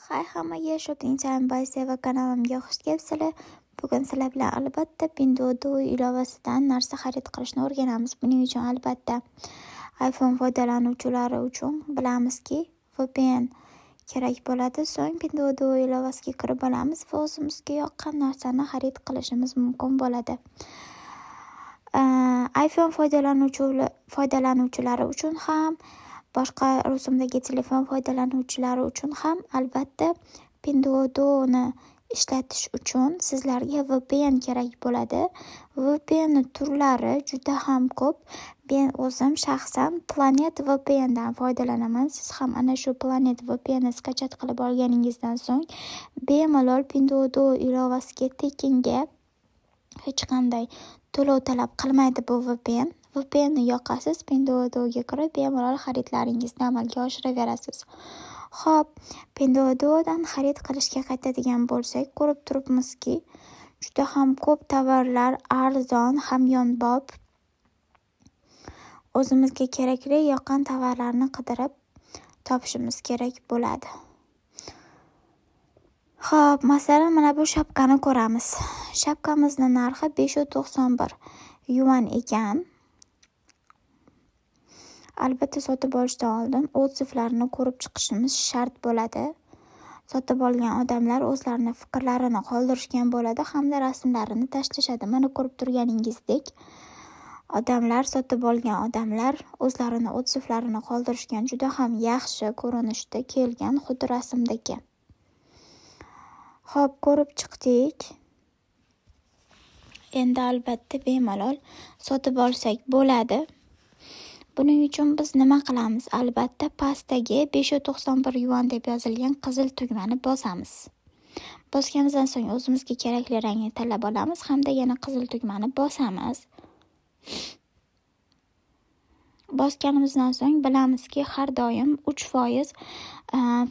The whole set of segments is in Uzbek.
Hay hammaga, Shopping Time by Seva kanalimga xush kelibsizlar. Bugun sizlar bilan albatta Pinduoduo ilovasidan narsa xarid qilishni o'rganamiz. Buning uchun albatta iPhone foydalanuvchilari uchun bilamizki, VPN kerak bo'ladi. So'ng Pinduoduo ilovasiga kirib olamiz va o'zimizga yoqqan narsani xarid qilishimiz mumkin bo'ladi. iPhone foydalanuvchilari uchun ham, boshqa rusumdagi telefon foydalanuvchilari uchun ham albatta Pinduoduo'ni ishlatish uchun sizlarga VPN kerak bo'ladi. VPN turlari juda ham ko'p. Men o'zim shaxsan Planet VPNdan foydalanaman. Siz ham ana shu Planet VPNni skachat qilib olganingizdan so'ng bemalol Pinduoduo ilovasiga tekinga hech qanday to'lov talab qilmaydi bu VPN. VPNni yoqasiz, Pinduoduo'ga kirib bemalol xaridlaringizni amalga oshiraverasiz. Xo'p, Pinduoduo'dan xarid qilishga qaytadigan bo'lsak, ko'rib turibmizki, juda ham ko'p tovarlar arzon, hamyonbop. O'zimizga kerakli yoqqan tovarlarni qidirib topishimiz kerak bo'ladi. Xo'p, masalan, mana bu shapkani ko'ramiz. Shapkamizning narxi 591 yuan ekan. Albatta sotib olishdan oldin odzivlarni ko'rib chiqishimiz shart bo'ladi. Sotib olgan odamlar o'zlarini fikrlarini qoldirishgan bo'ladi hamda rasmlarini tashlashadi. Mana ko'rib turganingizdek, sotib olgan odamlar o'zlarini odzivlarini qoldirishgan, juda ham yaxshi ko'rinishda kelgan, xuddi rasmdagi. Xo'p, ko'rib chiqdik. Endi albatta bemalol sotib olsak bo'ladi. Buning uchun biz nima qilamiz? Albatta pastdagi 591 yuan deb yozilgan qizil tugmani bosamiz. Bosganimizdan so'ng o'zimizga kerakli rangni tanlab olamiz hamda yana qizil tugmani bosamiz. Bosganimizdan so'ng bilamizki, har doim 3%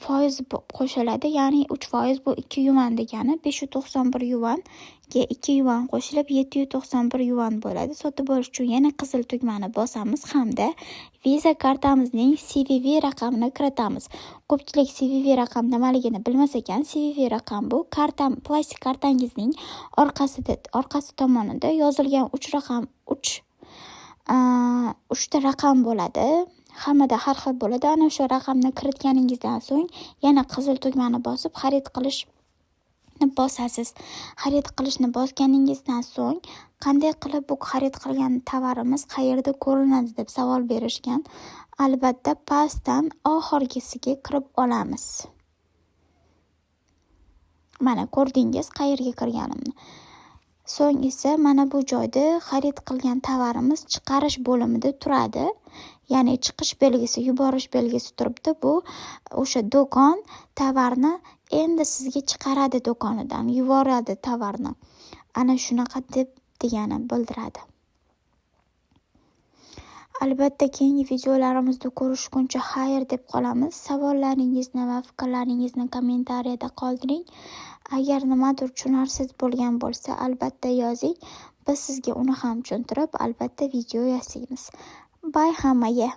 foiz qo'shiladi. Ya'ni 3% bu 2 yuan degani. 591 yuanga 2 yuan qo'shilib 791 yuan bo'ladi. Sotib olish uchun yana qizil tugmani bosamiz hamda Visa kartamizning CVV raqamini kiritamiz. Ko'pchilik CVV raqam nimaligini bilmas ekan. CVV raqam bu plastik kartangizning orqasi tomonida yozilgan 3 ta raqam bo'ladi. Hammada har xil bo'ladi. Ana shu raqamni kiritganingizdan so'ng yana qizil tugmani bosib xarid qilishni bosasiz. Xarid qilishni bosganingizdan so'ng qanday qilib bu xarid qilgan tovarimiz qayerda ko'rinadi deb savol berishgan. Albatta pastdan oxirgisiga kirib olamiz. Mana ko'rdingiz qayerga kirganimni. So'ng esa mana bu joyda xarid qilgan tovarimiz chiqarish bo'limida turadi. Ya'ni chiqish belgisi, yuborish belgisi turibdi. Bu o'sha do'kon tovarni endi sizga chiqaradi do'konidan, yuboradi tovarni. Ana shunaqa degani bildiradi. Albatta keyingi videolarimizda ko'rishguncha xayr deb qolamiz. Savollaringizni va fikrlaringizni kommentariyada qoldiring. Agar nimadir tushunarsiz bo'lgan bo'lsa, albatta yozing. Biz sizga uni ham tushuntirib, albatta video yasaymiz. Bye hammaga.